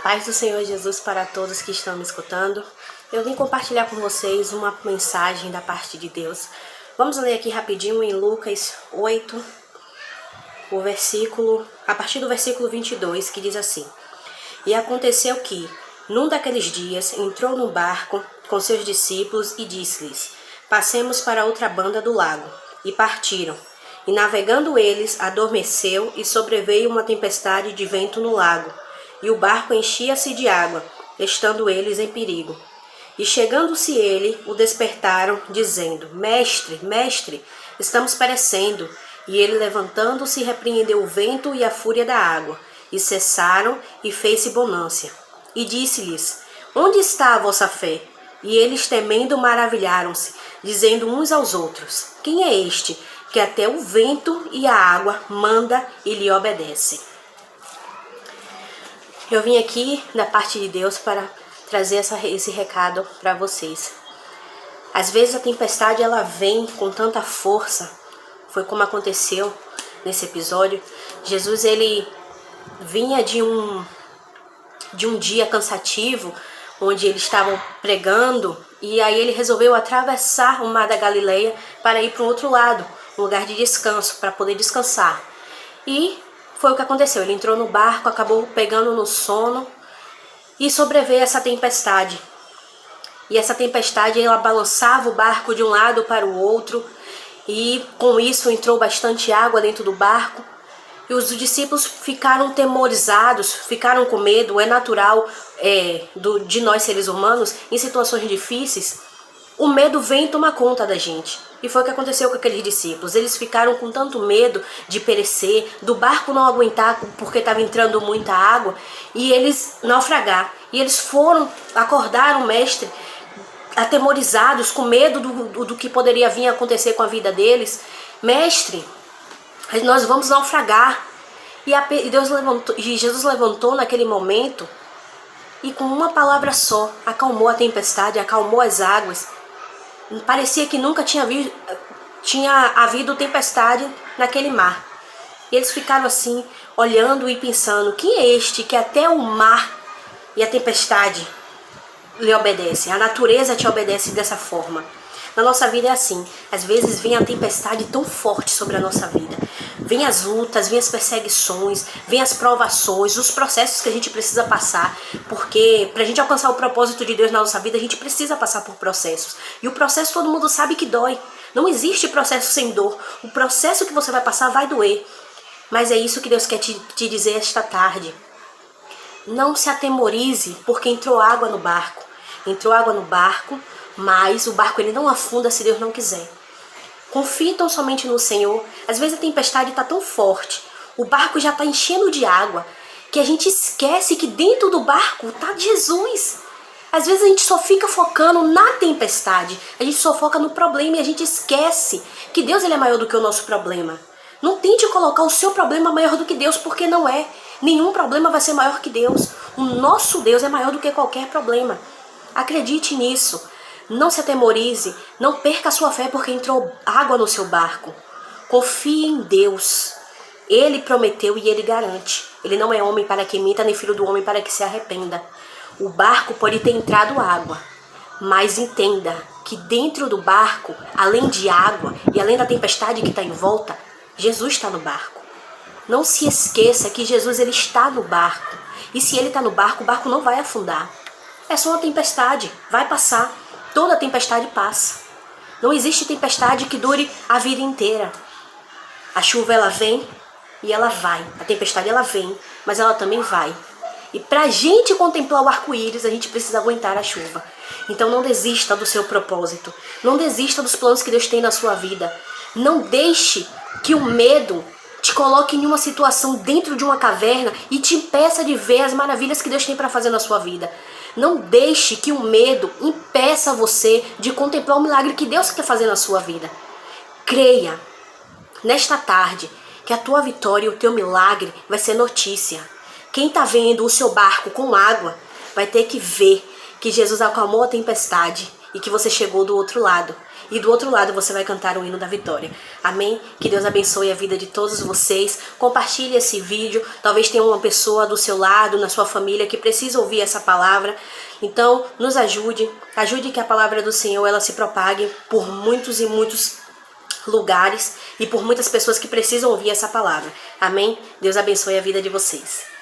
paz do Senhor Jesus para todos que estão me escutando. Eu vim compartilhar com vocês uma mensagem da parte de Deus. Vamos ler aqui rapidinho em Lucas 8, a partir do versículo 22, que diz assim: E aconteceu que, num daqueles dias, entrou no barco com seus discípulos e disse-lhes: Passemos para outra banda do lago. E partiram. E navegando eles, adormeceu e sobreveio uma tempestade de vento no lago. E o barco enchia-se de água, estando eles em perigo. E chegando-se ele, o despertaram, dizendo: Mestre, mestre, estamos perecendo. E ele, levantando-se, repreendeu o vento e a fúria da água. E cessaram, e fez-se bonança. E disse-lhes: Onde está a vossa fé? E eles, temendo, maravilharam-se, dizendo uns aos outros: Quem é este, que até o vento e a água manda e lhe obedece? Eu vim aqui da parte de Deus para trazer esse recado para vocês. Às vezes a tempestade ela vem com tanta força, foi como aconteceu nesse episódio. Jesus ele vinha de um dia cansativo, onde eles estavam pregando, e aí ele resolveu atravessar o mar da Galileia para ir para o outro lado, um lugar de descanso, para poder descansar. E foi o que aconteceu, ele entrou no barco, acabou pegando no sono e sobreveio essa tempestade. E essa tempestade ela balançava o barco de um lado para o outro, e com isso entrou bastante água dentro do barco. E os discípulos ficaram temorizados, ficaram com medo. É natural de nós seres humanos, em situações difíceis, o medo vem tomar conta da gente. E foi o que aconteceu com aqueles discípulos. Eles ficaram com tanto medo de perecer, do barco não aguentar porque estava entrando muita água, e eles naufragar. E eles acordaram o mestre, atemorizados, com medo do que poderia vir a acontecer com a vida deles. Mestre, nós vamos naufragar. E Jesus levantou naquele momento e com uma palavra só acalmou a tempestade, acalmou as águas. Parecia que nunca tinha havido tempestade naquele mar. E eles ficaram assim, olhando e pensando: quem é este que até o mar e a tempestade lhe obedecem? A natureza te obedece dessa forma. Na nossa vida é assim. Às vezes vem a tempestade tão forte sobre a nossa vida. Vem as lutas, vem as perseguições, vem as provações, os processos que a gente precisa passar. Porque para a gente alcançar o propósito de Deus na nossa vida, a gente precisa passar por processos. E o processo todo mundo sabe que dói. Não existe processo sem dor. O processo que você vai passar vai doer. Mas é isso que Deus quer te dizer esta tarde. Não se atemorize porque entrou água no barco. Entrou água no barco, mas o barco ele não afunda se Deus não quiser. Confie tão somente no Senhor. Às vezes a tempestade está tão forte, o barco já está enchendo de água, que a gente esquece que dentro do barco está Jesus. Às vezes a gente só fica focando na tempestade, a gente só foca no problema e a gente esquece que Deus ele é maior do que o nosso problema. Não tente colocar o seu problema maior do que Deus, porque não é. Nenhum problema vai ser maior que Deus. O nosso Deus é maior do que qualquer problema. Acredite nisso. Não se atemorize, não perca a sua fé porque entrou água no seu barco. Confie em Deus. Ele prometeu e Ele garante. Ele não é homem para que minta, nem filho do homem para que se arrependa. O barco pode ter entrado água, mas entenda que dentro do barco, além de água e além da tempestade que está em volta, Jesus está no barco. Não se esqueça que Jesus ele está no barco. E se Ele está no barco, o barco não vai afundar. É só uma tempestade, vai passar. Toda tempestade passa. Não existe tempestade que dure a vida inteira. A chuva ela vem e ela vai. A tempestade ela vem, mas ela também vai. E pra gente contemplar o arco-íris, a gente precisa aguentar a chuva. Então não desista do seu propósito. Não desista dos planos que Deus tem na sua vida. Não deixe que o medo te coloque em uma situação dentro de uma caverna e te impeça de ver as maravilhas que Deus tem para fazer na sua vida. Não deixe que o medo impeça você de contemplar o milagre que Deus quer fazer na sua vida. Creia, nesta tarde, que a tua vitória e o teu milagre vai ser notícia. Quem está vendo o seu barco com água vai ter que ver que Jesus acalmou a tempestade e que você chegou do outro lado. e do outro lado você vai cantar o hino da vitória. Amém? Que Deus abençoe a vida de todos vocês. Compartilhe esse vídeo. Talvez tenha uma pessoa do seu lado, na sua família, que precisa ouvir essa palavra. Então, nos ajude. Ajude que a palavra do Senhor ela se propague por muitos e muitos lugares e por muitas pessoas que precisam ouvir essa palavra. Amém? Deus abençoe a vida de vocês.